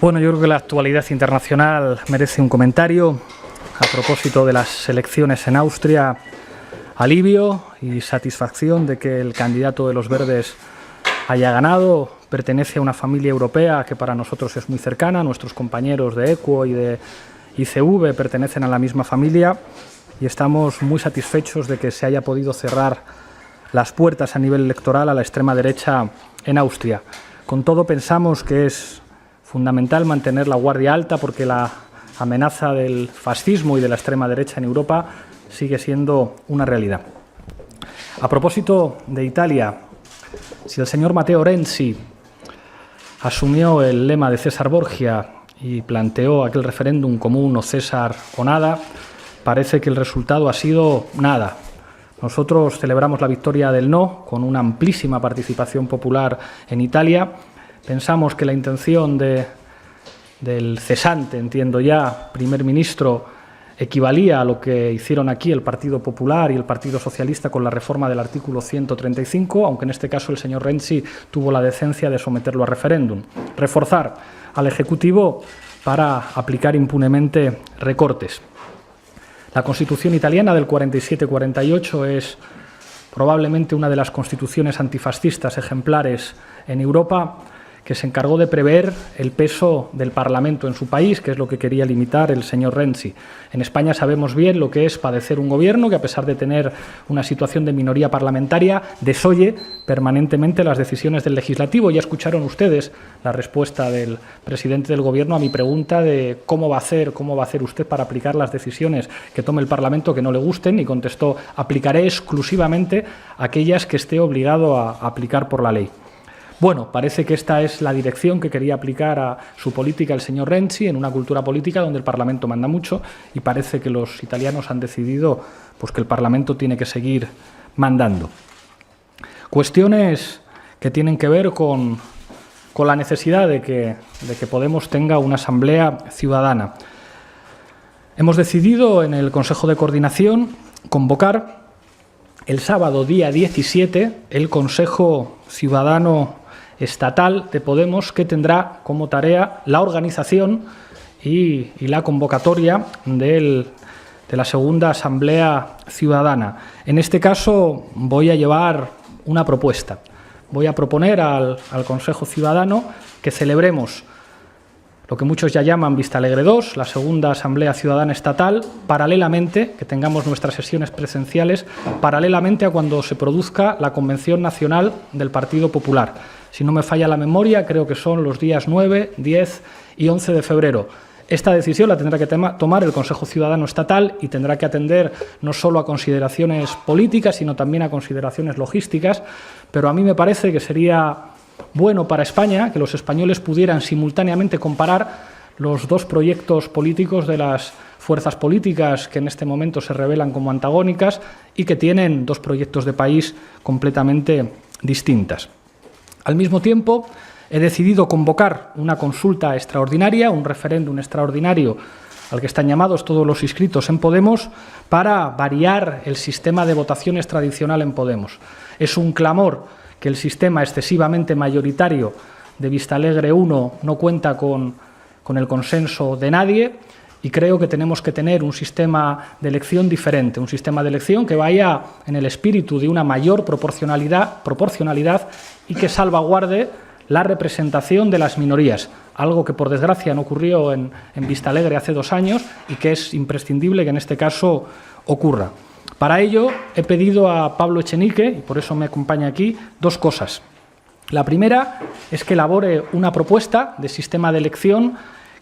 Bueno, yo creo que la actualidad internacional merece un comentario. A propósito de las elecciones en Austria, alivio y satisfacción de que el candidato de los Verdes haya ganado. Pertenece a una familia europea que para nosotros es muy cercana. Nuestros compañeros de EQUO y de ICV pertenecen a la misma familia y estamos muy satisfechos de que se haya podido cerrar las puertas a nivel electoral a la extrema derecha en Austria. Con todo, pensamos que es fundamental mantener la guardia alta porque la amenaza del fascismo y de la extrema derecha en Europa sigue siendo una realidad. A propósito de Italia, si el señor Matteo Renzi asumió el lema de César Borgia y planteó aquel referéndum común o César o nada, parece que el resultado ha sido nada. Nosotros celebramos la victoria del no, con una amplísima participación popular en Italia. Pensamos que la intención del cesante, entiendo ya, primer ministro, equivalía a lo que hicieron aquí el Partido Popular y el Partido Socialista con la reforma del artículo 135, aunque en este caso el señor Renzi tuvo la decencia de someterlo a referéndum. Reforzar al Ejecutivo para aplicar impunemente recortes. La Constitución italiana del 47-48 es probablemente una de las constituciones antifascistas ejemplares en Europa, que se encargó de prever el peso del Parlamento en su país, que es lo que quería limitar el señor Renzi. En España sabemos bien lo que es padecer un gobierno que, a pesar de tener una situación de minoría parlamentaria, desoye permanentemente las decisiones del legislativo. Ya escucharon ustedes la respuesta del presidente del Gobierno a mi pregunta de cómo va a hacer usted para aplicar las decisiones que tome el Parlamento que no le gusten, y contestó: aplicaré exclusivamente aquellas que esté obligado a aplicar por la ley. Bueno, parece que esta es la dirección que quería aplicar a su política el señor Renzi, en una cultura política donde el Parlamento manda mucho, y parece que los italianos han decidido pues, que el Parlamento tiene que seguir mandando. Cuestiones que tienen que ver con la necesidad de que Podemos tenga una asamblea ciudadana. Hemos decidido en el Consejo de Coordinación convocar el sábado día 17 el Consejo Ciudadano Estatal de Podemos, que tendrá como tarea la organización y la convocatoria de la segunda Asamblea Ciudadana. En este caso voy a llevar una propuesta. Voy a proponer al Consejo Ciudadano que celebremos lo que muchos ya llaman Vistalegre II, la segunda Asamblea Ciudadana Estatal, paralelamente, que tengamos nuestras sesiones presenciales, paralelamente a cuando se produzca la Convención Nacional del Partido Popular. Si no me falla la memoria, creo que son los días 9, 10 y 11 de febrero. Esta decisión la tendrá que tomar el Consejo Ciudadano Estatal y tendrá que atender no solo a consideraciones políticas, sino también a consideraciones logísticas, pero a mí me parece que sería bueno para España que los españoles pudieran simultáneamente comparar los dos proyectos políticos de las fuerzas políticas que en este momento se revelan como antagónicas y que tienen dos proyectos de país completamente distintas. Al mismo tiempo, he decidido convocar una consulta extraordinaria, un referéndum extraordinario al que están llamados todos los inscritos en Podemos, para variar el sistema de votaciones tradicional en Podemos. Es un clamor que el sistema excesivamente mayoritario de Vistalegre I no cuenta con el consenso de nadie, y creo que tenemos que tener un sistema de elección diferente, un sistema de elección que vaya en el espíritu de una mayor proporcionalidad y que salvaguarde la representación de las minorías, algo que por desgracia no ocurrió en Vistalegre hace 2 años y que es imprescindible que en este caso ocurra. Para ello he pedido a Pablo Echenique, y por eso me acompaña aquí, 2 cosas. La primera es que elabore una propuesta de sistema de elección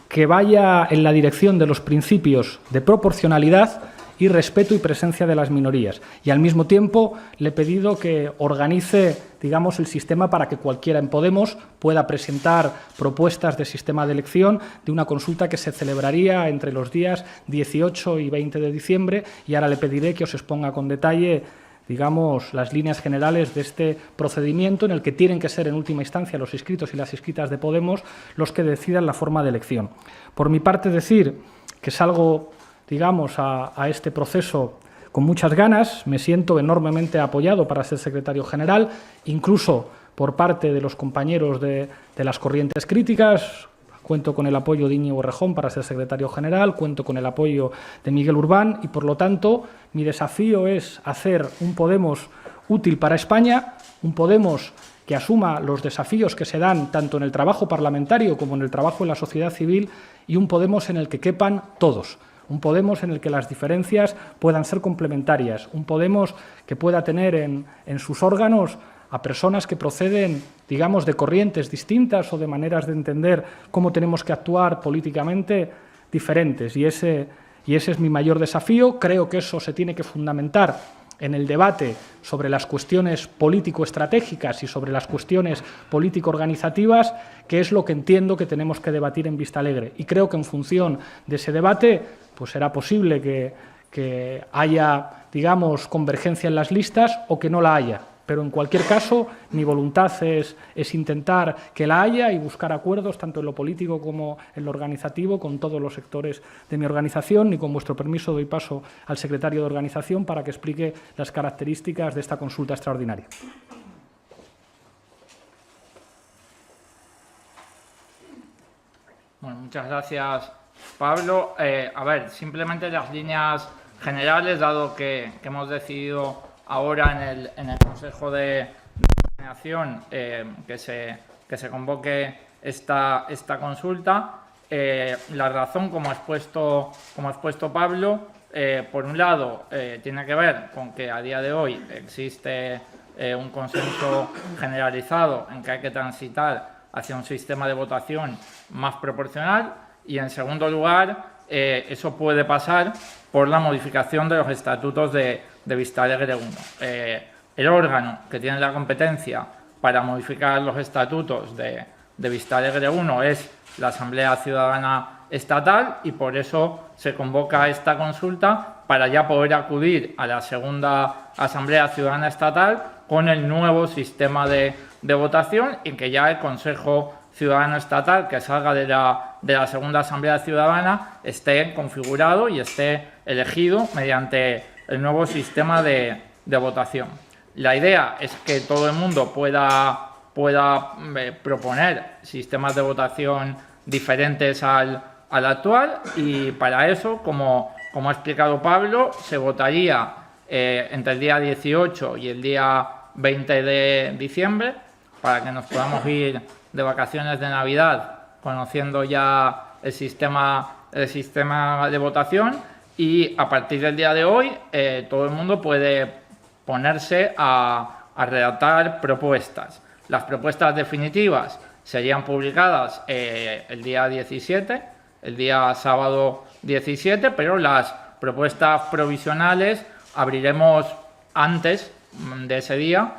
que vaya en la dirección de los principios de proporcionalidad y respeto y presencia de las minorías. Y al mismo tiempo le he pedido que organice, digamos, el sistema para que cualquiera en Podemos pueda presentar propuestas de sistema de elección de una consulta que se celebraría entre los días 18 y 20 de diciembre. Y ahora le pediré que os exponga con detalle, digamos, las líneas generales de este procedimiento, en el que tienen que ser en última instancia los inscritos y las inscritas de Podemos los que decidan la forma de elección. Por mi parte, decir que salgo, digamos, a este proceso con muchas ganas. Me siento enormemente apoyado para ser secretario general, incluso por parte de los compañeros de las corrientes críticas, cuento con el apoyo de Íñigo Errejón para ser secretario general, cuento con el apoyo de Miguel Urbán y, por lo tanto, mi desafío es hacer un Podemos útil para España, un Podemos que asuma los desafíos que se dan tanto en el trabajo parlamentario como en el trabajo en la sociedad civil y un Podemos en el que quepan todos. Un Podemos en el que las diferencias puedan ser complementarias, un Podemos que pueda tener en sus órganos a personas que proceden, digamos, de corrientes distintas o de maneras de entender cómo tenemos que actuar políticamente diferentes. Y ese es mi mayor desafío. Creo que eso se tiene que fundamentar en el debate sobre las cuestiones político-estratégicas y sobre las cuestiones político-organizativas, que es lo que entiendo que tenemos que debatir en Vistalegre. Y creo que en función de ese debate pues será posible que haya, digamos, convergencia en las listas o que no la haya. Pero, en cualquier caso, mi voluntad es intentar que la haya y buscar acuerdos, tanto en lo político como en lo organizativo, con todos los sectores de mi organización. Y, con vuestro permiso, doy paso al secretario de organización para que explique las características de esta consulta extraordinaria. Bueno, muchas gracias, Pablo. A ver, simplemente las líneas generales, dado que hemos decidido ahora en el Consejo de Coordinación que se convoque esta consulta. La razón, como ha expuesto Pablo, por un lado, tiene que ver con que a día de hoy existe un consenso generalizado en que hay que transitar hacia un sistema de votación más proporcional y, en segundo lugar, eso puede pasar por la modificación de los estatutos de Vistalegre 1. El órgano que tiene la competencia para modificar los estatutos de Vistalegre 1 es la Asamblea Ciudadana Estatal y por eso se convoca esta consulta para ya poder acudir a la segunda Asamblea Ciudadana Estatal con el nuevo sistema de votación y que ya el Consejo Ciudadano Estatal que salga de la segunda Asamblea Ciudadana esté configurado y esté elegido mediante el nuevo sistema de votación. La idea es que todo el mundo pueda proponer sistemas de votación diferentes al actual y para eso, como ha explicado Pablo, se votaría entre el día 18 y el día 20 de diciembre para que nos podamos ir de vacaciones de Navidad conociendo ya el sistema de votación y a partir del día de hoy todo el mundo puede ponerse a redactar propuestas. Las propuestas definitivas serían publicadas el día 17, el día sábado 17, pero las propuestas provisionales abriremos antes de ese día,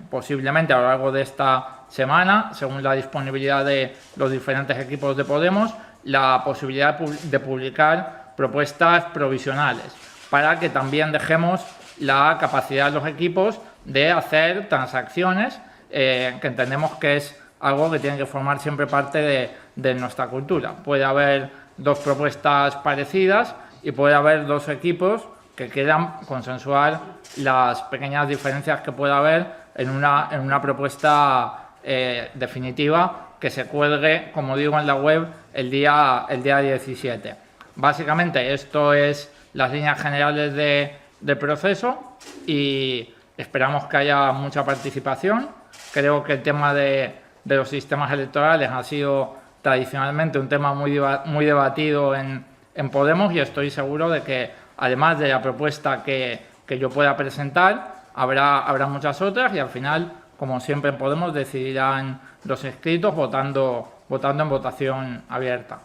posiblemente a lo largo de esta semana, según la disponibilidad de los diferentes equipos de Podemos, la posibilidad de publicar propuestas provisionales, para que también dejemos la capacidad de los equipos de hacer transacciones, que entendemos que es algo que tiene que formar siempre parte de nuestra cultura. Puede haber dos propuestas parecidas y puede haber dos equipos que quieran consensuar las pequeñas diferencias que pueda haber en una propuesta definitiva que se cuelgue, como digo, en la web el día 17. Básicamente, esto es las líneas generales del proceso y esperamos que haya mucha participación. Creo que el tema de los sistemas electorales ha sido tradicionalmente un tema muy debatido en Podemos y estoy seguro de que, además de la propuesta que yo pueda presentar, habrá muchas otras y al final, como siempre en Podemos, decidirán los inscritos votando en votación abierta.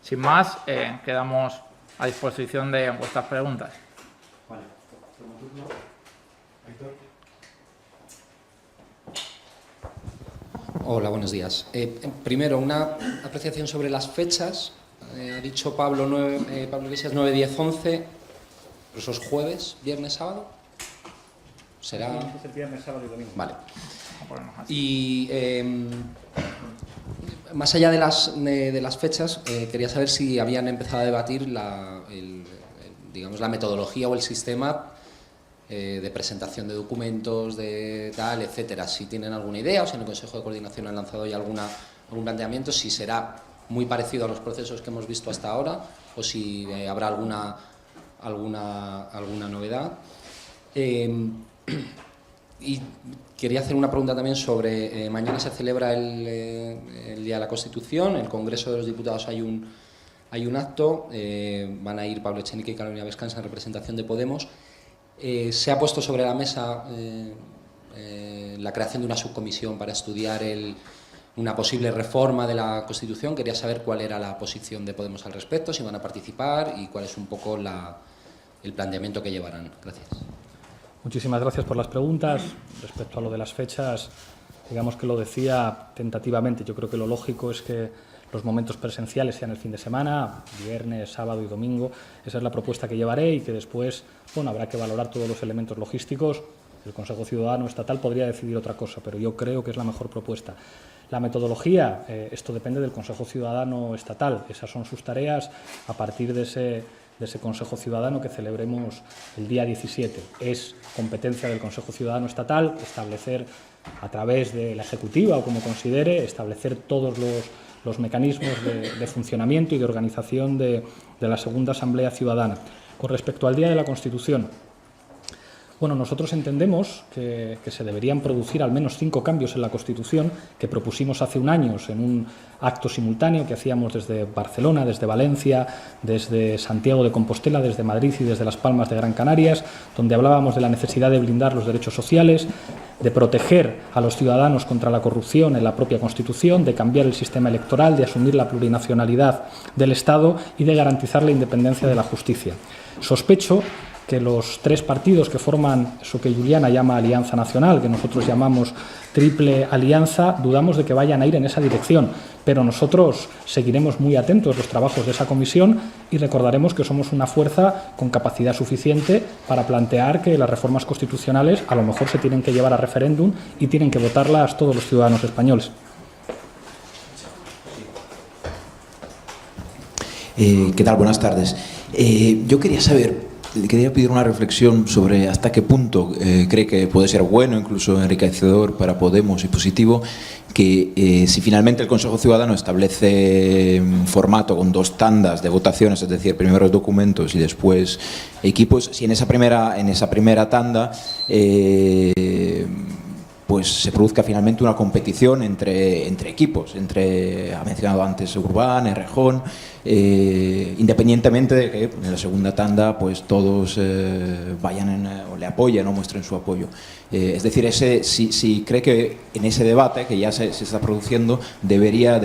Sin más, quedamos a disposición de vuestras preguntas. Vale. Hola, buenos días. Primero, una apreciación sobre las fechas. Ha dicho Pablo Iglesias 9, 10, 11. ¿Esos jueves, viernes, sábado? ¿Será? Viernes, sábado y domingo. Vale. Y más allá de las fechas, quería saber si habían empezado a debatir digamos, la metodología o el sistema de presentación de documentos, de tal, etcétera. Si tienen alguna idea o si en el Consejo de Coordinación han lanzado ya planteamiento, si será muy parecido a los procesos que hemos visto hasta ahora o si habrá alguna novedad. Y quería hacer una pregunta también sobre, mañana se celebra el Día de la Constitución, en el Congreso de los Diputados hay un acto, van a ir Pablo Echenique y Carolina Vescanza en representación de Podemos. Se ha puesto sobre la mesa la creación de una subcomisión para estudiar una posible reforma de la Constitución. Quería saber cuál era la posición de Podemos al respecto, si van a participar y cuál es un poco el planteamiento que llevarán. Gracias. Muchísimas gracias por las preguntas. Respecto a lo de las fechas, digamos que lo decía tentativamente. Yo creo que lo lógico es que los momentos presenciales sean el fin de semana, viernes, sábado y domingo. Esa es la propuesta que llevaré y que después, bueno, habrá que valorar todos los elementos logísticos. El Consejo Ciudadano Estatal podría decidir otra cosa, pero yo creo que es la mejor propuesta. La metodología, esto depende del Consejo Ciudadano Estatal. Esas son sus tareas a partir de ese Consejo Ciudadano que celebremos el día 17. Es competencia del Consejo Ciudadano Estatal establecer, a través de la Ejecutiva o como considere, establecer todos los mecanismos de funcionamiento y de organización de la segunda Asamblea Ciudadana. Con respecto al Día de la Constitución, bueno, nosotros entendemos que se deberían producir al menos 5 cambios en la Constitución que propusimos hace un año en un acto simultáneo que hacíamos desde Barcelona, desde Valencia, desde Santiago de Compostela, desde Madrid y desde Las Palmas de Gran Canarias, donde hablábamos de la necesidad de blindar los derechos sociales, de proteger a los ciudadanos contra la corrupción en la propia Constitución, de cambiar el sistema electoral, de asumir la plurinacionalidad del Estado y de garantizar la independencia de la justicia. Sospecho que los 3 partidos que forman eso que Juliana llama Alianza Nacional, que nosotros llamamos Triple Alianza, dudamos de que vayan a ir en esa dirección, pero nosotros seguiremos muy atentos a los trabajos de esa comisión y recordaremos que somos una fuerza con capacidad suficiente para plantear que las reformas constitucionales a lo mejor se tienen que llevar a referéndum y tienen que votarlas todos los ciudadanos españoles. ¿Qué tal? Buenas tardes. Yo quería saber, le quería pedir una reflexión sobre hasta qué punto cree que puede ser bueno, incluso enriquecedor para Podemos y positivo, que si finalmente el Consejo Ciudadano establece un formato con 2 tandas de votaciones, es decir, primero los documentos y después equipos, si en esa primera tanda pues se produzca finalmente una competición entre equipos, ha mencionado antes Urbán, Errejón, independientemente de que en la segunda tanda pues todos vayan o le apoyen o muestren su apoyo. Es decir, si cree que en ese debate que ya se está produciendo debería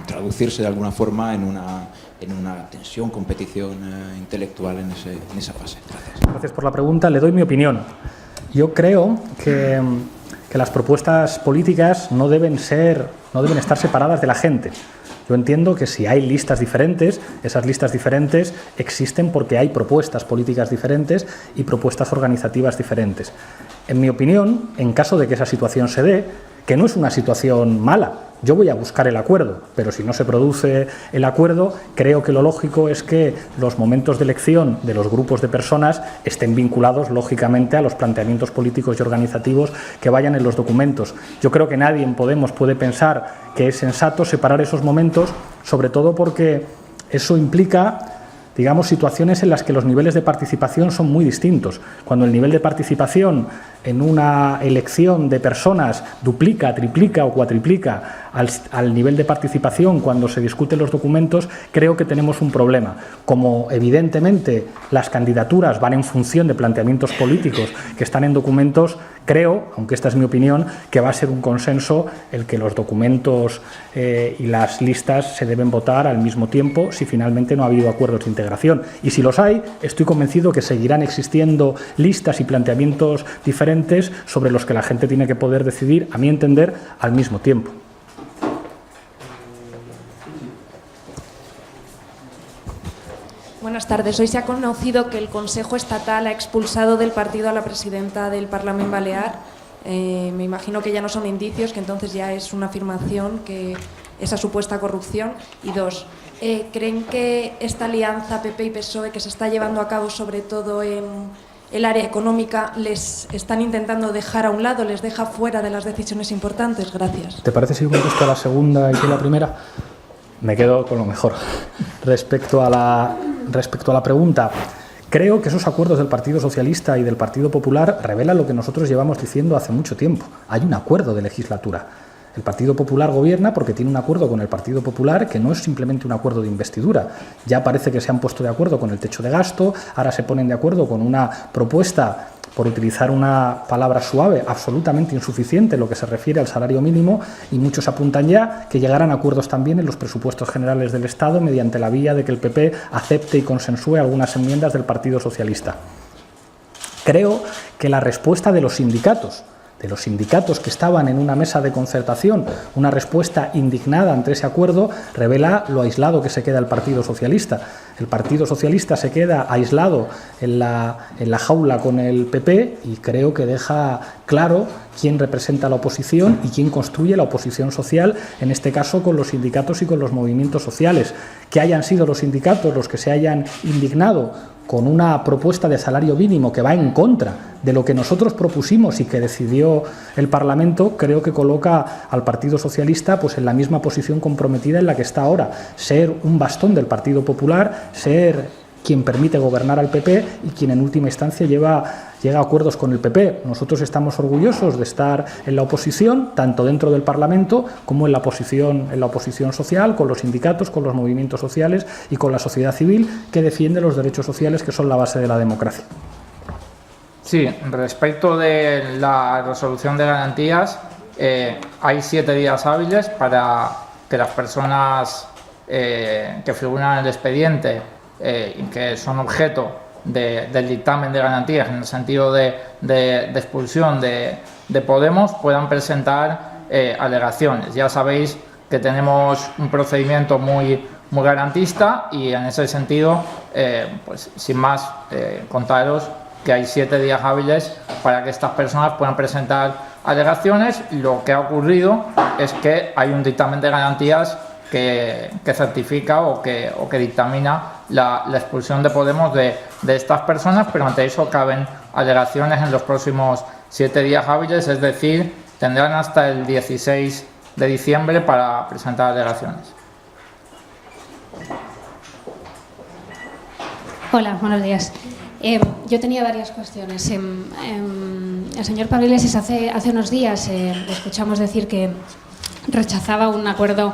traducirse de alguna forma en una tensión, competición intelectual en esa fase. Gracias. Gracias por la pregunta. Le doy mi opinión. Yo creo que las propuestas políticas no deben estar separadas de la gente. Yo entiendo que si hay listas diferentes, esas listas diferentes existen porque hay propuestas políticas diferentes y propuestas organizativas diferentes. En mi opinión, en caso de que esa situación se dé, que no es una situación mala, yo voy a buscar el acuerdo, pero si no se produce el acuerdo, creo que lo lógico es que los momentos de elección de los grupos de personas estén vinculados, lógicamente, a los planteamientos políticos y organizativos que vayan en los documentos. Yo creo que nadie en Podemos puede pensar que es sensato separar esos momentos, sobre todo porque eso implica, digamos, situaciones en las que los niveles de participación son muy distintos. Cuando el nivel de participación en una elección de personas duplica, triplica o cuatriplica al nivel de participación cuando se discuten los documentos, creo que tenemos un problema. Como evidentemente las candidaturas van en función de planteamientos políticos que están en documentos, creo, aunque esta es mi opinión, que va a ser un consenso el que los documentos y las listas se deben votar al mismo tiempo si finalmente no ha habido acuerdos de integración. Y si los hay, estoy convencido que seguirán existiendo listas y planteamientos diferentes sobre los que la gente tiene que poder decidir, a mi entender, al mismo tiempo. Buenas tardes. Hoy se ha conocido que el Consejo Estatal ha expulsado del partido a la presidenta del Parlamento Balear. Me imagino que ya no son indicios, que entonces ya es una afirmación que esa supuesta corrupción. Y 2, ¿creen que esta alianza PP y PSOE que se está llevando a cabo sobre todo en el área económica les están intentando dejar a un lado, les deja fuera de las decisiones importantes? Gracias. ¿Te parece si contesto a la segunda y tú la primera? Me quedo con lo mejor. Respecto a la pregunta, creo que esos acuerdos del Partido Socialista y del Partido Popular revelan lo que nosotros llevamos diciendo hace mucho tiempo. Hay un acuerdo de legislatura. El Partido Popular gobierna porque tiene un acuerdo con el Partido Popular que no es simplemente un acuerdo de investidura. Ya parece que se han puesto de acuerdo con el techo de gasto, ahora se ponen de acuerdo con una propuesta, por utilizar una palabra suave, absolutamente insuficiente en lo que se refiere al salario mínimo, y muchos apuntan ya que llegarán a acuerdos también en los presupuestos generales del Estado mediante la vía de que el PP acepte y consensúe algunas enmiendas del Partido Socialista. Creo que la respuesta de los sindicatos que estaban en una mesa de concertación, una respuesta indignada ante ese acuerdo, revela lo aislado que se queda el Partido Socialista. El Partido Socialista se queda aislado en la jaula con el PP y creo que deja claro quién representa la oposición y quién construye la oposición social, en este caso con los sindicatos y con los movimientos sociales. Que hayan sido los sindicatos los que se hayan indignado con una propuesta de salario mínimo que va en contra de lo que nosotros propusimos y que decidió el Parlamento, creo que coloca al Partido Socialista pues en la misma posición comprometida en la que está ahora, ser un bastón del Partido Popular, ser quien permite gobernar al PP y quien en última instancia llega a acuerdos con el PP. Nosotros estamos orgullosos de estar en la oposición, tanto dentro del Parlamento como en la oposición social, con los sindicatos, con los movimientos sociales y con la sociedad civil que defiende los derechos sociales, que son la base de la democracia. Sí, respecto de la resolución de garantías, hay 7 días hábiles para que las personas que figuran en el expediente y que son objeto del dictamen de garantías en el sentido de expulsión de Podemos puedan presentar alegaciones. Ya sabéis que tenemos un procedimiento muy garantista y en ese sentido, pues sin más, contaros que hay 7 días hábiles para que estas personas puedan presentar alegaciones. Lo que ha ocurrido es que hay un dictamen de garantías que certifica o que dictamina la expulsión de Podemos de estas personas, pero ante eso caben alegaciones en los próximos 7 días hábiles, es decir, tendrán hasta el 16 de diciembre para presentar alegaciones. Hola, buenos días. Yo tenía varias cuestiones. El señor Pablo Iglesias hace unos días le escuchamos decir que rechazaba un acuerdo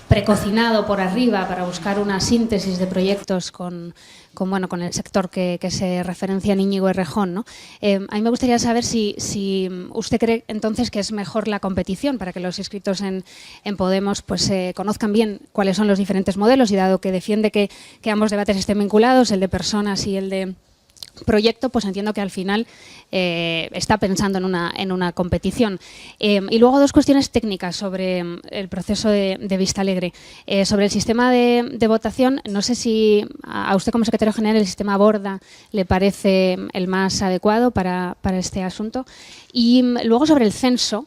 precocinado por arriba para buscar una síntesis de proyectos con el sector que se referencia en Íñigo Errejón, ¿no? A mí me gustaría saber si usted cree entonces que es mejor la competición para que los inscritos en Podemos pues conozcan bien cuáles son los diferentes modelos, y dado que defiende que ambos debates estén vinculados, el de personas y el de proyecto, pues entiendo que al final está pensando en una competición. Y luego 2 cuestiones técnicas sobre el proceso de Vistalegre. Sobre el sistema de votación, no sé si a usted como secretario general el sistema Borda le parece el más adecuado para este asunto. Y luego sobre el censo,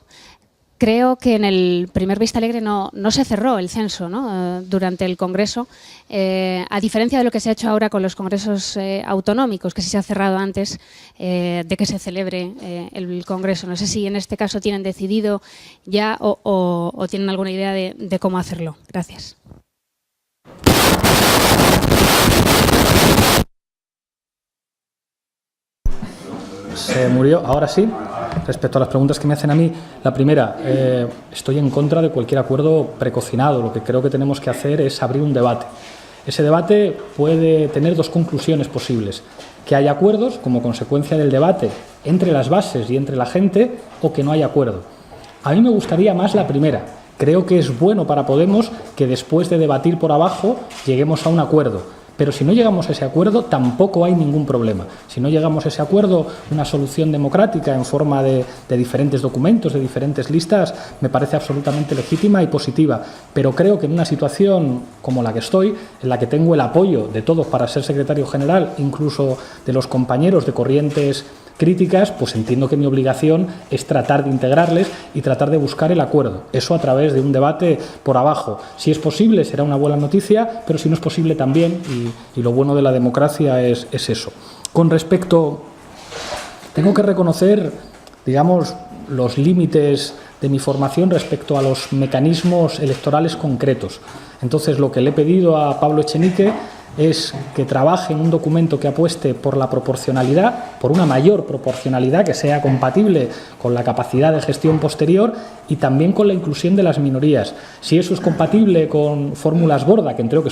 creo que en el primer Vistalegre no se cerró el censo, ¿no? Durante el Congreso, a diferencia de lo que se ha hecho ahora con los congresos autonómicos, que sí se ha cerrado antes de que se celebre el Congreso. No sé si en este caso tienen decidido ya o tienen alguna idea de cómo hacerlo. Gracias. Se murió, ahora sí. Respecto a las preguntas que me hacen a mí, la primera, estoy en contra de cualquier acuerdo precocinado. Lo que creo que tenemos que hacer es abrir un debate. Ese debate puede tener 2 conclusiones posibles: que haya acuerdos como consecuencia del debate entre las bases y entre la gente, o que no haya acuerdo. A mí me gustaría más la primera. Creo que es bueno para Podemos que después de debatir por abajo lleguemos a un acuerdo. Pero si no llegamos a ese acuerdo, tampoco hay ningún problema. Si no llegamos a ese acuerdo, una solución democrática en forma de diferentes documentos, de diferentes listas, me parece absolutamente legítima y positiva. Pero creo que en una situación como la que estoy, en la que tengo el apoyo de todos para ser secretario general, incluso de los compañeros de corrientes críticas, pues entiendo que mi obligación es tratar de integrarles y tratar de buscar el acuerdo. Eso a través de un debate por abajo. Si es posible, será una buena noticia, pero si no es posible también, y lo bueno de la democracia es eso. Con respecto Tengo que reconocer, digamos, los límites de mi formación respecto a los mecanismos electorales concretos. Entonces, lo que le he pedido a Pablo Echenique es que trabaje en un documento que apueste por la proporcionalidad, por una mayor proporcionalidad que sea compatible con la capacidad de gestión posterior y también con la inclusión de las minorías. Si eso es compatible con fórmulas Borda, que entiendo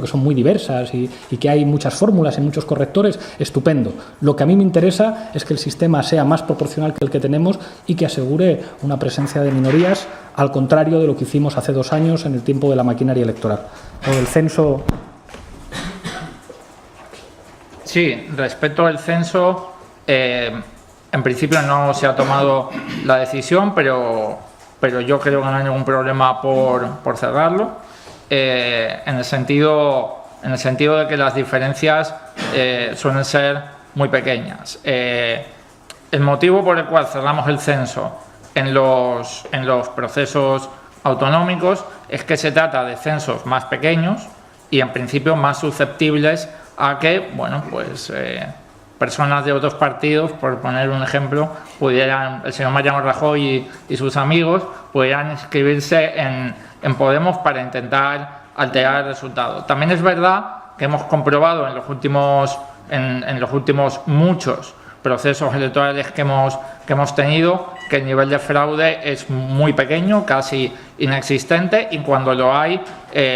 que son muy diversas y que hay muchas fórmulas y muchos correctores, estupendo. Lo que a mí me interesa es que el sistema sea más proporcional que el que tenemos y que asegure una presencia de minorías, al contrario de lo que hicimos hace 2 años en el tiempo de la maquinaria electoral. O del censo. Sí, respecto al censo, en principio no se ha tomado la decisión, pero yo creo que no hay ningún problema por cerrarlo, en el sentido de que las diferencias suelen ser muy pequeñas. El motivo por el cual cerramos el censo en los procesos autonómicos es que se trata de censos más pequeños y en principio más susceptibles a que, bueno, pues personas de otros partidos, por poner un ejemplo, el señor Mariano Rajoy y sus amigos pudieran inscribirse en Podemos para intentar alterar el resultado. También es verdad que hemos comprobado en los últimos muchos procesos electorales que hemos tenido que el nivel de fraude es muy pequeño, casi inexistente, y cuando lo hay,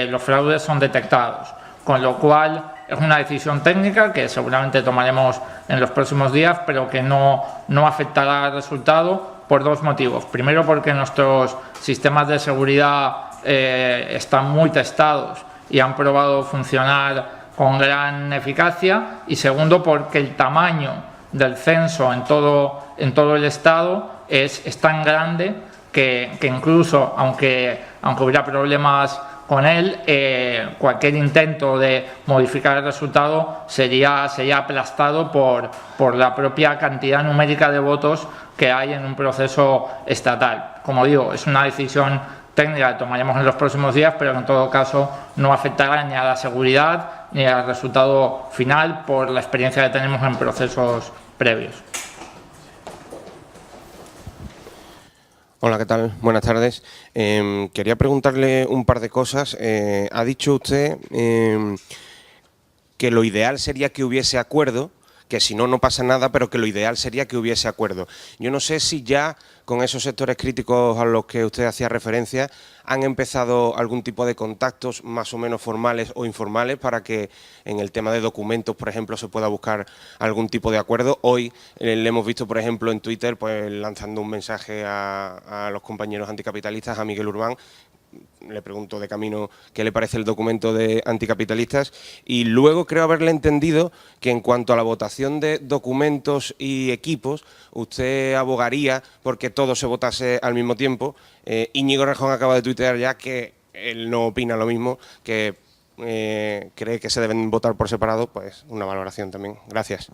los fraudes son detectados. Con lo cual, es una decisión técnica que seguramente tomaremos en los próximos días, pero que no afectará al resultado por 2 motivos. Primero, porque nuestros sistemas de seguridad están muy testados y han probado funcionar con gran eficacia. Y segundo, porque el tamaño del censo en todo el Estado es tan grande que incluso, aunque hubiera problemas con él, cualquier intento de modificar el resultado sería aplastado por la propia cantidad numérica de votos que hay en un proceso estatal. Como digo, es una decisión técnica que tomaremos en los próximos días, pero que en todo caso no afectará ni a la seguridad ni al resultado final por la experiencia que tenemos en procesos previos. Hola, ¿qué tal? Buenas tardes. Quería preguntarle un par de cosas. Ha dicho usted que lo ideal sería que hubiese acuerdo, que si no, no pasa nada, pero que lo ideal sería que hubiese acuerdo. Yo no sé si ya con esos sectores críticos a los que usted hacía referencia han empezado algún tipo de contactos más o menos formales o informales para que en el tema de documentos, por ejemplo, se pueda buscar algún tipo de acuerdo. Hoy le hemos visto, por ejemplo, en Twitter, pues lanzando un mensaje a los compañeros anticapitalistas, a Miguel Urbán. Le pregunto de camino qué le parece el documento de anticapitalistas, y luego creo haberle entendido que en cuanto a la votación de documentos y equipos, usted abogaría porque todo se votase al mismo tiempo. Íñigo Errejón acaba de tuitear ya que él no opina lo mismo, que cree que se deben votar por separado. Pues una valoración también. Gracias.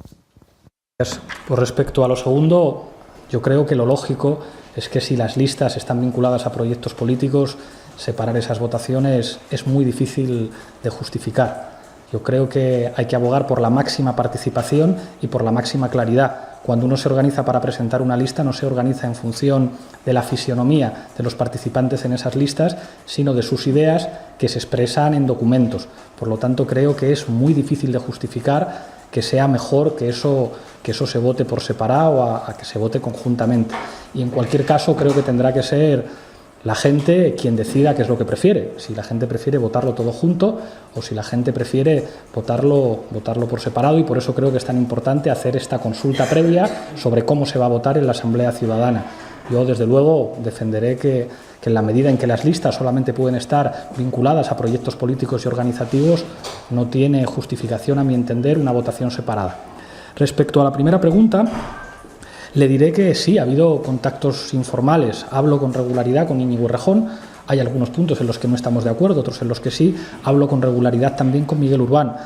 Por respecto a lo segundo, yo creo que lo lógico es que si las listas están vinculadas a proyectos políticos, separar esas votaciones es muy difícil de justificar. Yo creo que hay que abogar por la máxima participación y por la máxima claridad. Cuando uno se organiza para presentar una lista, no se organiza en función de la fisionomía de los participantes en esas listas, sino de sus ideas que se expresan en documentos. Por lo tanto, creo que es muy difícil de justificar que sea mejor que eso se vote por separado a que se vote conjuntamente. Y en cualquier caso, creo que tendrá que ser la gente quien decida qué es lo que prefiere, si la gente prefiere votarlo todo junto o si la gente prefiere votarlo por separado, y por eso creo que es tan importante hacer esta consulta previa sobre cómo se va a votar en la Asamblea Ciudadana. Yo, desde luego, defenderé que en la medida en que las listas solamente pueden estar vinculadas a proyectos políticos y organizativos, no tiene justificación, a mi entender, una votación separada. Respecto a la primera pregunta, le diré que sí, ha habido contactos informales. Hablo con regularidad con Íñigo Errejón. Hay algunos puntos en los que no estamos de acuerdo, otros en los que sí. Hablo con regularidad también con Miguel Urbán.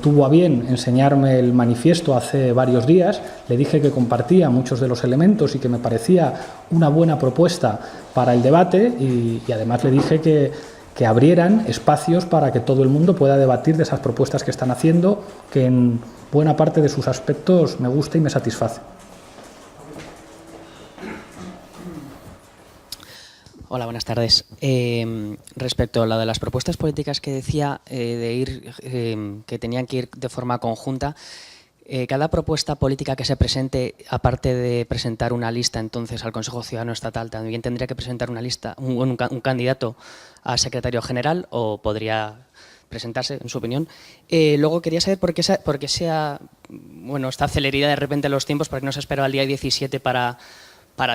Tuvo a bien enseñarme el manifiesto hace varios días. Le dije que compartía muchos de los elementos y que me parecía una buena propuesta para el debate, y además le dije que abrieran espacios para que todo el mundo pueda debatir de esas propuestas que están haciendo, que en buena parte de sus aspectos me gusta y me satisface. Hola, buenas tardes. Respecto a lo de las propuestas políticas que decía, que tenían que ir de forma conjunta, cada propuesta política que se presente, aparte de presentar una lista entonces al Consejo Ciudadano Estatal, también tendría que presentar una lista, un candidato a secretario general, o podría presentarse, en su opinión. Luego quería saber por qué esta celeridad de repente en los tiempos, porque no se esperaba el día 17 para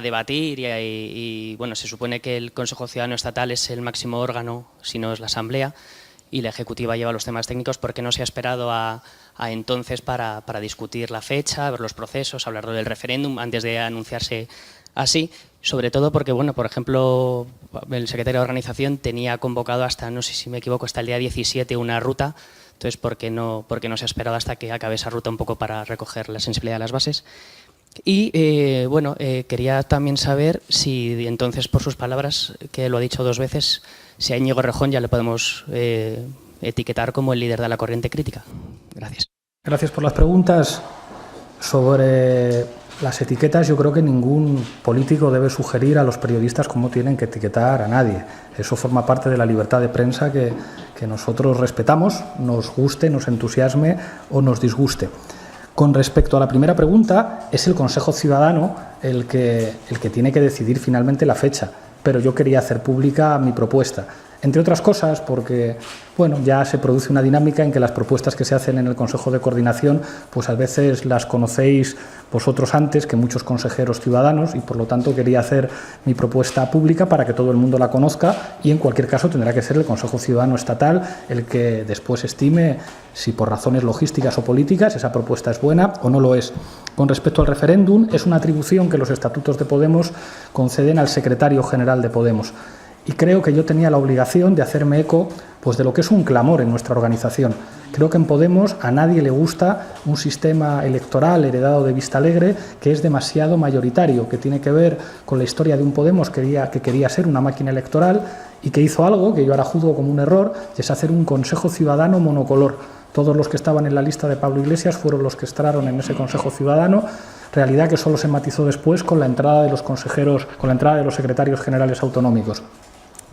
debatir y bueno, se supone que el Consejo Ciudadano Estatal es el máximo órgano, si no es la Asamblea, y la Ejecutiva lleva los temas técnicos. ¿Por qué no se ha esperado a entonces para discutir la fecha, ver los procesos, hablar del referéndum antes de anunciarse así? Sobre todo porque, bueno, por ejemplo, el secretario de Organización tenía convocado hasta, no sé si me equivoco, hasta el día 17 una ruta. Entonces, ¿por qué no se ha esperado hasta que acabe esa ruta un poco para recoger la sensibilidad de las bases? Y quería también saber si entonces, por sus palabras, que lo ha dicho 2 veces, si a Íñigo Errejón ya le podemos etiquetar como el líder de la corriente crítica. Gracias. Gracias por las preguntas. Sobre las etiquetas, yo creo que ningún político debe sugerir a los periodistas cómo tienen que etiquetar a nadie. Eso forma parte de la libertad de prensa que nosotros respetamos, nos guste, nos entusiasme o nos disguste. Con respecto a la primera pregunta, es el Consejo Ciudadano el que tiene que decidir finalmente la fecha, pero yo quería hacer pública mi propuesta. Entre otras cosas, porque bueno, ya se produce una dinámica en que las propuestas que se hacen en el Consejo de Coordinación, pues a veces las conocéis vosotros antes que muchos consejeros ciudadanos, y por lo tanto quería hacer mi propuesta pública para que todo el mundo la conozca, y en cualquier caso tendrá que ser el Consejo Ciudadano Estatal el que después estime si por razones logísticas o políticas esa propuesta es buena o no lo es. Con respecto al referéndum, es una atribución que los estatutos de Podemos conceden al secretario general de Podemos. Y creo que yo tenía la obligación de hacerme eco pues, de lo que es un clamor en nuestra organización. Creo que en Podemos a nadie le gusta un sistema electoral heredado de Vistalegre que es demasiado mayoritario, que tiene que ver con la historia de un Podemos que quería ser una máquina electoral y que hizo algo que yo ahora juzgo como un error, que es hacer un Consejo Ciudadano monocolor. Todos los que estaban en la lista de Pablo Iglesias fueron los que entraron en ese Consejo Ciudadano, realidad que solo se matizó después con la entrada de los consejeros, con la entrada de los secretarios generales autonómicos.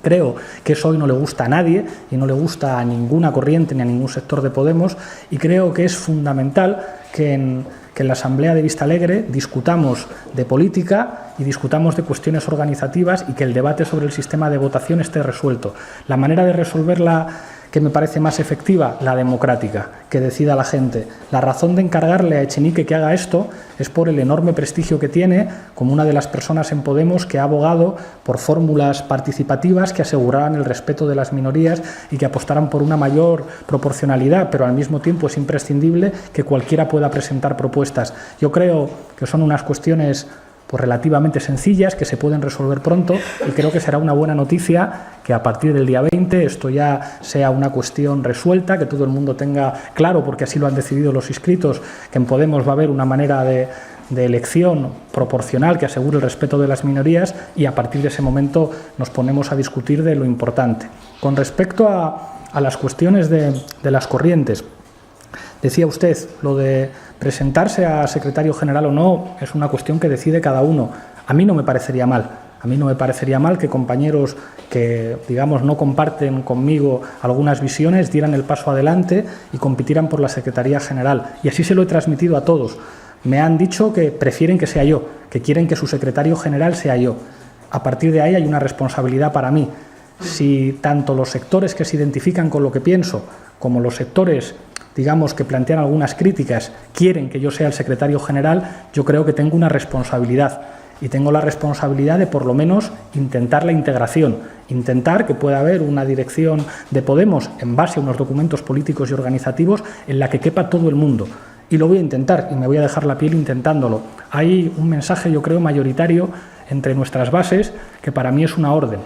Creo que eso hoy no le gusta a nadie y no le gusta a ninguna corriente ni a ningún sector de Podemos, y creo que es fundamental que en la Asamblea de Vistalegre discutamos de política y discutamos de cuestiones organizativas y que el debate sobre el sistema de votación esté resuelto. La manera de resolverla que me parece más efectiva, la democrática, que decida la gente. La razón de encargarle a Echenique que haga esto es por el enorme prestigio que tiene como una de las personas en Podemos que ha abogado por fórmulas participativas que aseguraran el respeto de las minorías y que apostaran por una mayor proporcionalidad, pero al mismo tiempo es imprescindible que cualquiera pueda presentar propuestas. Yo creo que son unas cuestiones pues relativamente sencillas, que se pueden resolver pronto, y creo que será una buena noticia que a partir del día 20 esto ya sea una cuestión resuelta, que todo el mundo tenga claro, porque así lo han decidido los inscritos, que en Podemos va a haber una manera de elección proporcional que asegure el respeto de las minorías, y a partir de ese momento nos ponemos a discutir de lo importante. Con respecto a las cuestiones de las corrientes, decía usted, lo de presentarse a secretario general o no es una cuestión que decide cada uno. A mí no me parecería mal. A mí no me parecería mal que compañeros que, digamos, no comparten conmigo algunas visiones dieran el paso adelante y compitieran por la Secretaría General. Y así se lo he transmitido a todos. Me han dicho que prefieren que sea yo, que quieren que su secretario general sea yo. A partir de ahí hay una responsabilidad para mí. Si tanto los sectores que se identifican con lo que pienso como los sectores, digamos, que plantean algunas críticas, quieren que yo sea el secretario general, yo creo que tengo una responsabilidad. Y tengo la responsabilidad de, por lo menos, intentar la integración, intentar que pueda haber una dirección de Podemos en base a unos documentos políticos y organizativos en la que quepa todo el mundo. Y lo voy a intentar, y me voy a dejar la piel intentándolo. Hay un mensaje, yo creo, mayoritario entre nuestras bases, que para mí es una orden.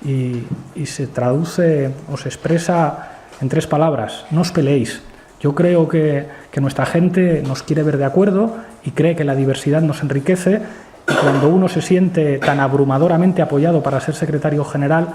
Y se traduce o se expresa en 3 palabras: no os peleéis. Yo creo que nuestra gente nos quiere ver de acuerdo y cree que la diversidad nos enriquece, y cuando uno se siente tan abrumadoramente apoyado para ser secretario general,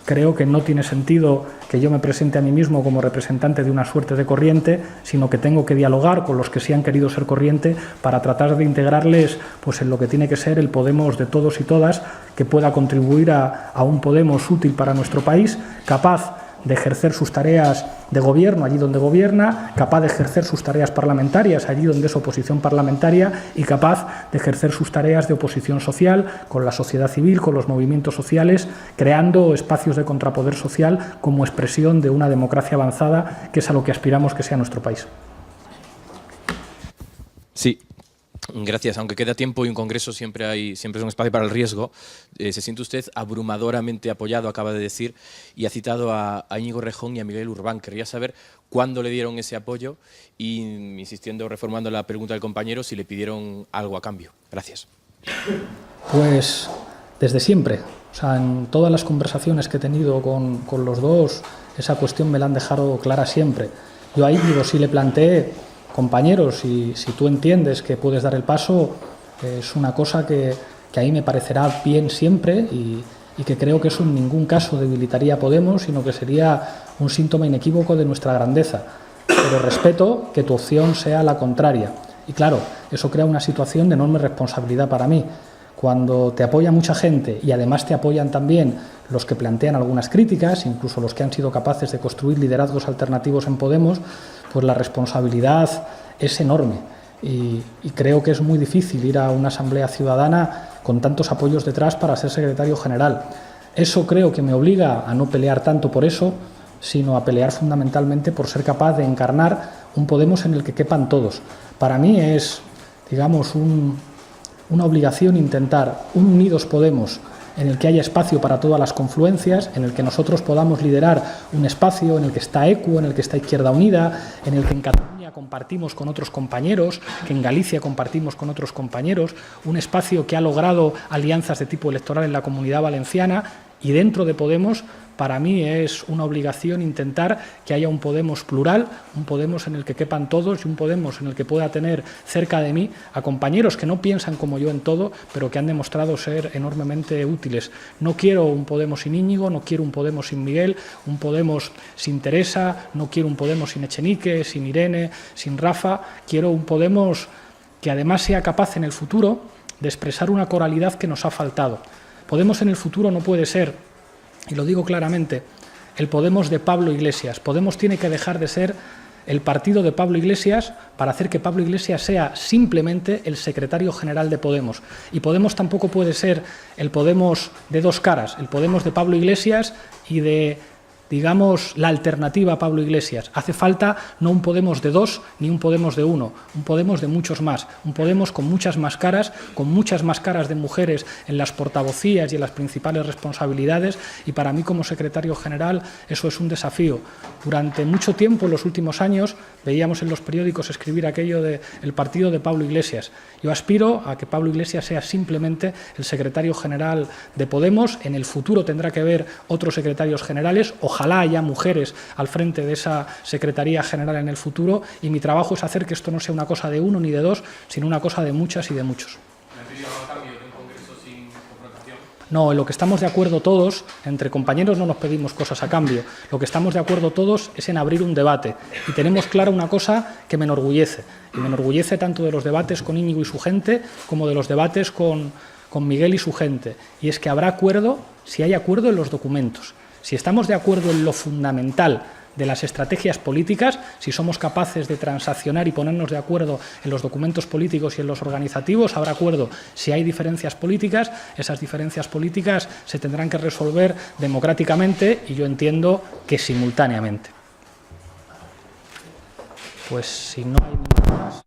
Creo que no tiene sentido que yo me presente a mí mismo como representante de una suerte de corriente, sino que tengo que dialogar con los que sí han querido ser corriente para tratar de integrarles pues, en lo que tiene que ser el Podemos de todos y todas, que pueda contribuir a un Podemos útil para nuestro país, capaz de ejercer sus tareas de gobierno allí donde gobierna, capaz de ejercer sus tareas parlamentarias allí donde es oposición parlamentaria y capaz de ejercer sus tareas de oposición social con la sociedad civil, con los movimientos sociales, creando espacios de contrapoder social como expresión de una democracia avanzada, que es a lo que aspiramos que sea nuestro país. Sí. Gracias. Aunque queda tiempo y un congreso siempre es un espacio para el riesgo, se siente usted abrumadoramente apoyado, acaba de decir, y ha citado a Íñigo Rejón y a Miguel Urbán. Querría saber cuándo le dieron ese apoyo y, insistiendo, reformando la pregunta del compañero, si le pidieron algo a cambio. Gracias. Pues desde siempre. O sea, en todas las conversaciones que he tenido con los dos, esa cuestión me la han dejado clara siempre. Yo a Íñigo sí le planteé: compañeros, si tú entiendes que puedes dar el paso, es una cosa que a mí me parecerá bien siempre y que creo que eso en ningún caso debilitaría a Podemos, sino que sería un síntoma inequívoco de nuestra grandeza. Pero respeto que tu opción sea la contraria. Y claro, eso crea una situación de enorme responsabilidad para mí. Cuando te apoya mucha gente y además te apoyan también los que plantean algunas críticas, incluso los que han sido capaces de construir liderazgos alternativos en Podemos, pues la responsabilidad es enorme y creo que es muy difícil ir a una asamblea ciudadana con tantos apoyos detrás para ser secretario general. Eso creo que me obliga a no pelear tanto por eso, sino a pelear fundamentalmente por ser capaz de encarnar un Podemos en el que quepan todos. Para mí es, digamos, una obligación intentar un Unidos Podemos en el que haya espacio para todas las confluencias, en el que nosotros podamos liderar un espacio en el que está ECU, en el que está Izquierda Unida, en el que en Cataluña compartimos con otros compañeros, que en Galicia compartimos con otros compañeros, un espacio que ha logrado alianzas de tipo electoral en la Comunidad Valenciana, y dentro de Podemos, para mí es una obligación intentar que haya un Podemos plural, un Podemos en el que quepan todos y un Podemos en el que pueda tener cerca de mí a compañeros que no piensan como yo en todo, pero que han demostrado ser enormemente útiles. No quiero un Podemos sin Íñigo, no quiero un Podemos sin Miguel, un Podemos sin Teresa, no quiero un Podemos sin Echenique, sin Irene, sin Rafa. Quiero un Podemos que además sea capaz en el futuro de expresar una coralidad que nos ha faltado. Podemos en el futuro no puede ser, y lo digo claramente, el Podemos de Pablo Iglesias. Podemos tiene que dejar de ser el partido de Pablo Iglesias para hacer que Pablo Iglesias sea simplemente el secretario general de Podemos. Y Podemos tampoco puede ser el Podemos de dos caras, el Podemos de Pablo Iglesias y de, digamos, la alternativa a Pablo Iglesias. Hace falta no un Podemos de dos ni un Podemos de uno, un Podemos de muchos más, un Podemos con muchas más caras de mujeres en las portavocías y en las principales responsabilidades, y para mí como secretario general eso es un desafío. Durante mucho tiempo, en los últimos años, veíamos en los periódicos escribir aquello de el partido de Pablo Iglesias. Yo aspiro a que Pablo Iglesias sea simplemente el secretario general de Podemos. En el futuro tendrá que haber otros secretarios generales. Ojalá haya mujeres al frente de esa Secretaría General en el futuro, y mi trabajo es hacer que esto no sea una cosa de uno ni de dos, sino una cosa de muchas y de muchos. No, en lo que estamos de acuerdo todos, entre compañeros no nos pedimos cosas a cambio, lo que estamos de acuerdo todos es en abrir un debate, y tenemos clara una cosa que me enorgullece, y me enorgullece tanto de los debates con Íñigo y su gente, como de los debates con Miguel y su gente, y es que habrá acuerdo si hay acuerdo en los documentos. Si estamos de acuerdo en lo fundamental de las estrategias políticas, si somos capaces de transaccionar y ponernos de acuerdo en los documentos políticos y en los organizativos, habrá acuerdo. Si hay diferencias políticas, esas diferencias políticas se tendrán que resolver democráticamente, y yo entiendo que simultáneamente. Pues si no hay ninguna más.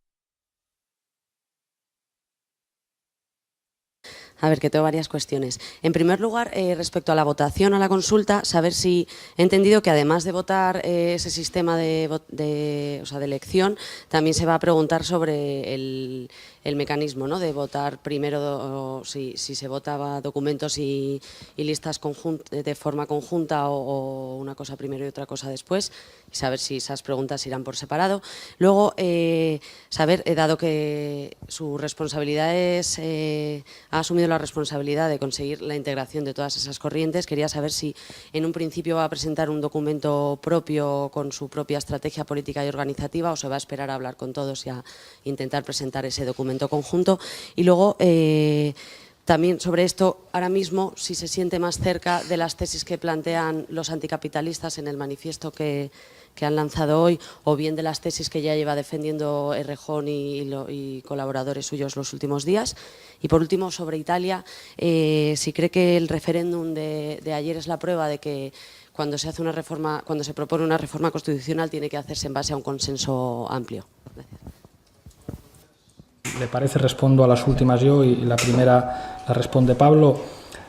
A ver, que tengo varias cuestiones. En primer lugar, respecto a la votación o a la consulta, saber si he entendido que además de votar ese sistema de elección, también se va a preguntar sobre el el mecanismo, ¿no?, de votar primero, si se votaba documentos y listas de forma conjunta o una cosa primero y otra cosa después, y saber si esas preguntas irán por separado. Luego, saber, dado que su responsabilidad ha asumido la responsabilidad de conseguir la integración de todas esas corrientes, quería saber si en un principio va a presentar un documento propio con su propia estrategia política y organizativa, o se va a esperar a hablar con todos y a intentar presentar ese documento conjunto. Y luego, también sobre esto, ahora mismo, si se siente más cerca de las tesis que plantean los anticapitalistas en el manifiesto que han lanzado hoy, o bien de las tesis que ya lleva defendiendo Errejón y colaboradores suyos los últimos días. Y por último, sobre Italia, si cree que el referéndum de ayer es la prueba de que cuando se propone una reforma constitucional tiene que hacerse en base a un consenso amplio. Gracias. ¿Le parece? Respondo a las últimas yo y la primera la responde Pablo.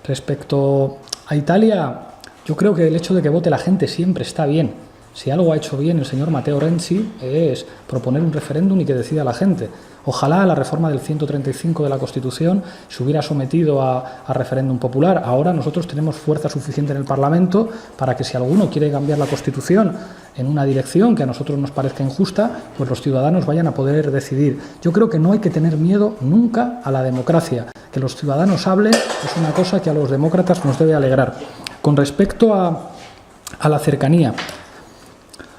Respecto a Italia, yo creo que el hecho de que vote la gente siempre está bien. Si algo ha hecho bien el señor Matteo Renzi es proponer un referéndum y que decida la gente. Ojalá la reforma del 135 de la Constitución se hubiera sometido a referéndum popular. Ahora nosotros tenemos fuerza suficiente en el Parlamento para que si alguno quiere cambiar la Constitución en una dirección que a nosotros nos parezca injusta, pues los ciudadanos vayan a poder decidir. Yo creo que no hay que tener miedo nunca a la democracia. Que los ciudadanos hablen es una cosa que a los demócratas nos debe alegrar. Con respecto a la cercanía,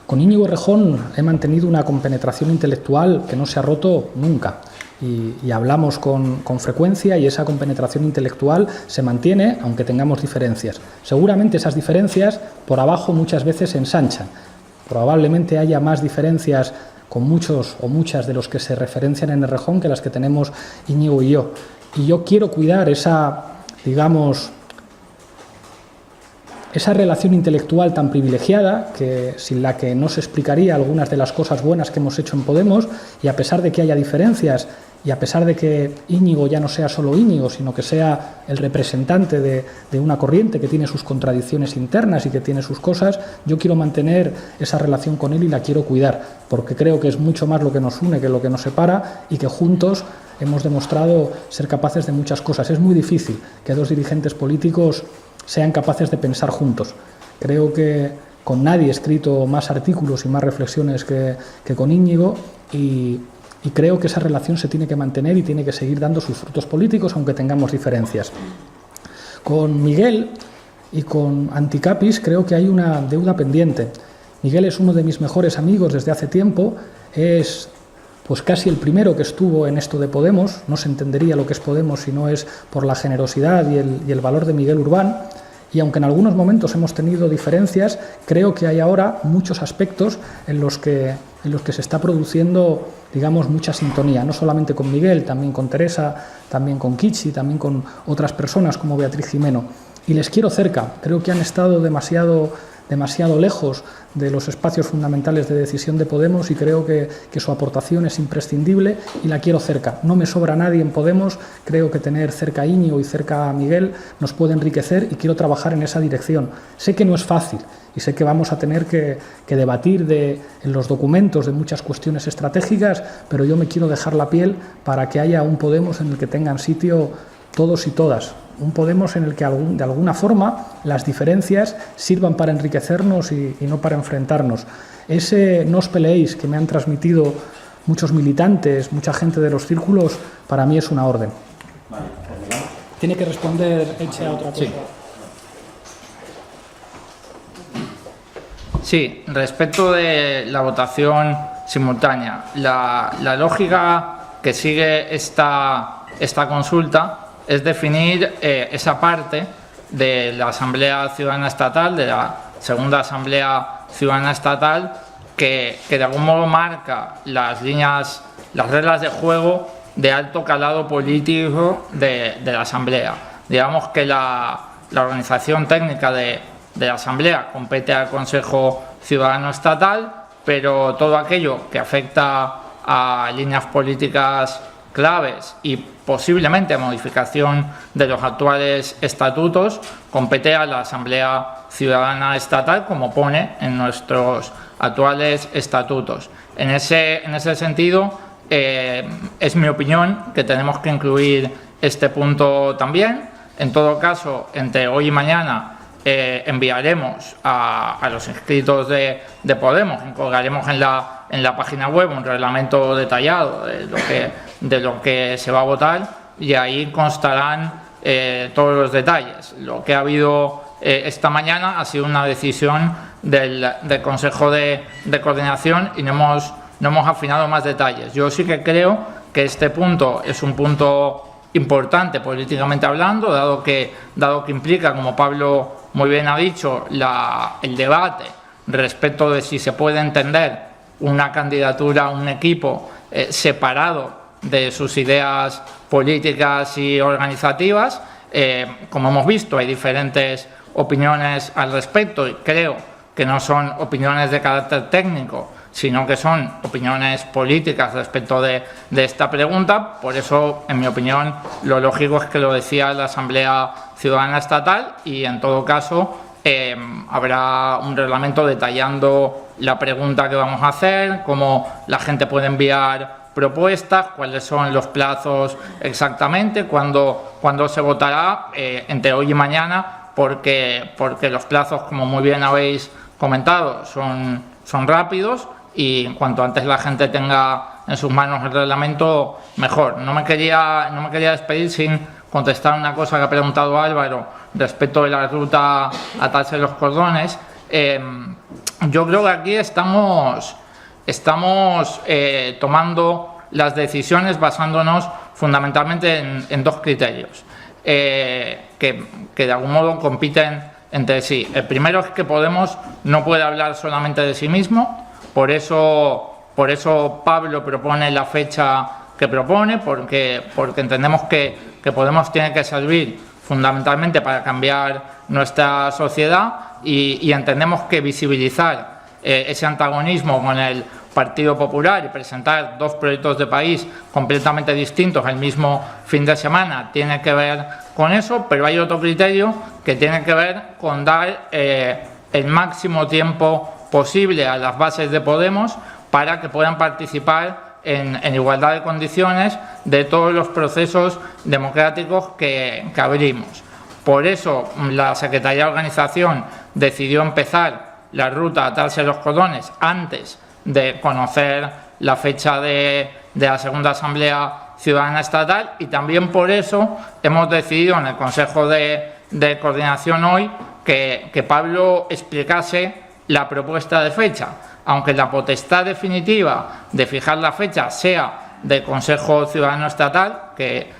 con Íñigo Errejón he mantenido una compenetración intelectual que no se ha roto nunca y hablamos con frecuencia, y esa compenetración intelectual se mantiene aunque tengamos diferencias. Seguramente esas diferencias por abajo muchas veces se ensanchan. Probablemente haya más diferencias con muchos o muchas de los que se referencian en Errejón que las que tenemos Íñigo y yo. Y yo quiero cuidar esa, digamos, esa relación intelectual tan privilegiada, sin la que no se explicaría algunas de las cosas buenas que hemos hecho en Podemos, y a pesar de que haya diferencias, y a pesar de que Íñigo ya no sea solo Íñigo, sino que sea el representante de una corriente que tiene sus contradicciones internas y que tiene sus cosas, yo quiero mantener esa relación con él y la quiero cuidar, porque creo que es mucho más lo que nos une que lo que nos separa, y que juntos hemos demostrado ser capaces de muchas cosas. Es muy difícil que dos dirigentes políticos sean capaces de pensar juntos. Creo que con nadie he escrito más artículos y más reflexiones que con Íñigo, y creo que esa relación se tiene que mantener y tiene que seguir dando sus frutos políticos aunque tengamos diferencias. Con Miguel y con Anticapis creo que hay una deuda pendiente. Miguel es uno de mis mejores amigos desde hace tiempo, es pues casi el primero que estuvo en esto de Podemos. No se entendería lo que es Podemos si no es por la generosidad y el valor de Miguel Urbán. Y aunque en algunos momentos hemos tenido diferencias, creo que hay ahora muchos aspectos en los que se está produciendo, digamos, mucha sintonía, no solamente con Miguel, también con Teresa, también con Kichi, también con otras personas como Beatriz Jimeno. Y les quiero cerca. Creo que han estado demasiado lejos de los espacios fundamentales de decisión de Podemos, y creo que su aportación es imprescindible y la quiero cerca. No me sobra nadie en Podemos, creo que tener cerca a Íñigo y cerca a Miguel nos puede enriquecer, y quiero trabajar en esa dirección. Sé que no es fácil y sé que vamos a tener que debatir en los documentos de muchas cuestiones estratégicas, pero yo me quiero dejar la piel para que haya un Podemos en el que tengan sitio todos y todas. Un Podemos en el que de alguna forma las diferencias sirvan para enriquecernos y no para enfrentarnos. Ese no os peleéis que me han transmitido muchos militantes, mucha gente de los círculos, para mí es una orden. Vale. Tiene que responder Eche a otra cosa. Sí, respecto de la votación simultánea, la lógica que sigue esta consulta es definir esa parte de la Asamblea Ciudadana Estatal, de la segunda Asamblea Ciudadana Estatal, que de algún modo marca las reglas de juego de alto calado político de la Asamblea. Digamos que la organización técnica de la Asamblea compete al Consejo Ciudadano Estatal, pero todo aquello que afecta a líneas políticas claves y posiblemente modificación de los actuales estatutos compete a la Asamblea Ciudadana Estatal, como pone en nuestros actuales estatutos. En ese sentido, Es mi opinión que tenemos que incluir este punto también. En todo caso, entre hoy y mañana enviaremos a los inscritos de Podemos, colgaremos en la página web un reglamento detallado de lo que se va a votar, y ahí constarán todos los detalles. Lo que ha habido esta mañana ha sido una decisión del Consejo de Coordinación y no hemos afinado más detalles. Yo sí que creo que este punto es un punto importante políticamente hablando, dado que implica, como Pablo muy bien ha dicho, el debate respecto de si se puede entender una candidatura, un equipo separado de sus ideas políticas y organizativas. Como hemos visto, hay diferentes opiniones al respecto y creo que no son opiniones de carácter técnico, sino que son opiniones políticas respecto de esta pregunta. Por eso, en mi opinión, lo lógico es que lo decida la Asamblea Ciudadana Estatal y, en todo caso, habrá un reglamento detallando la pregunta que vamos a hacer, cómo la gente puede enviar propuestas, cuáles son los plazos exactamente, cuándo se votará, entre hoy y mañana, porque los plazos, como muy bien habéis comentado, son rápidos, y cuanto antes la gente tenga en sus manos el reglamento, mejor. No me quería despedir sin contestar una cosa que ha preguntado Álvaro respecto de la ruta atarse los cordones. Yo creo que aquí estamos tomando las decisiones basándonos fundamentalmente en dos criterios que de algún modo compiten entre sí. El primero es que Podemos no puede hablar solamente de sí mismo. Por eso Pablo propone la fecha que propone, porque entendemos que Podemos tiene que servir fundamentalmente para cambiar nuestra sociedad, y entendemos que visibilizar ese antagonismo con el Partido Popular y presentar dos proyectos de país completamente distintos el mismo fin de semana tiene que ver con eso. Pero hay otro criterio que tiene que ver con dar el máximo tiempo posible a las bases de Podemos para que puedan participar en igualdad de condiciones de todos los procesos democráticos que abrimos. Por eso la Secretaría de Organización decidió empezar la ruta atarse los cordones antes de conocer la fecha de la segunda Asamblea Ciudadana Estatal, y también por eso hemos decidido en el Consejo de Coordinación hoy que Pablo explicase la propuesta de fecha, aunque la potestad definitiva de fijar la fecha sea del Consejo Ciudadano Estatal, que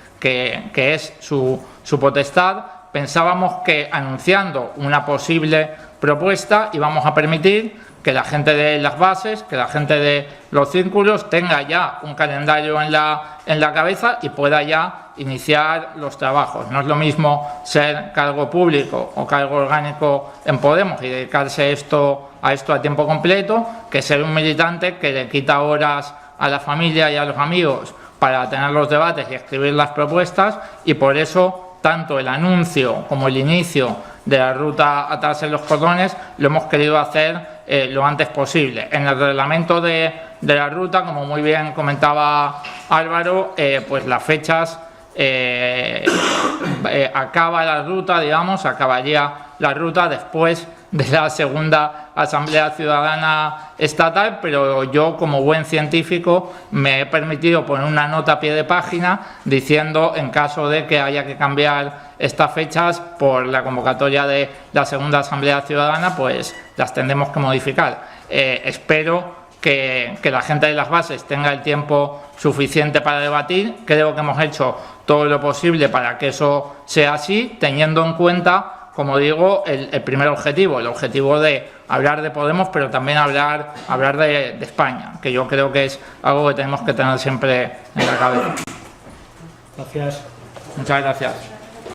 es su potestad. Pensábamos que anunciando una posible propuesta íbamos a permitir que la gente de las bases, que la gente de los círculos tenga ya un calendario en la cabeza y pueda ya iniciar los trabajos. No es lo mismo ser cargo público o cargo orgánico en Podemos y dedicarse a esto a tiempo completo, que ser un militante que le quita horas a la familia y a los amigos para tener los debates y escribir las propuestas. Y por eso tanto el anuncio como el inicio de la ruta atarse los cordones lo hemos querido hacer lo antes posible. En el reglamento de la ruta, como muy bien comentaba Álvaro, pues las fechas acaba la ruta, digamos, acabaría la ruta después de la segunda Asamblea Ciudadana Estatal, pero yo, como buen científico, me he permitido poner una nota a pie de página diciendo, en caso de que haya que cambiar estas fechas por la convocatoria de la segunda Asamblea Ciudadana, pues las tendremos que modificar. Espero que la gente de las bases tenga el tiempo suficiente para debatir. Creo que hemos hecho todo lo posible para que eso sea así, teniendo en cuenta, como digo, el primer objetivo, el objetivo de hablar de Podemos, pero también hablar de España, que yo creo que es algo que tenemos que tener siempre en la cabeza. Gracias. Muchas gracias.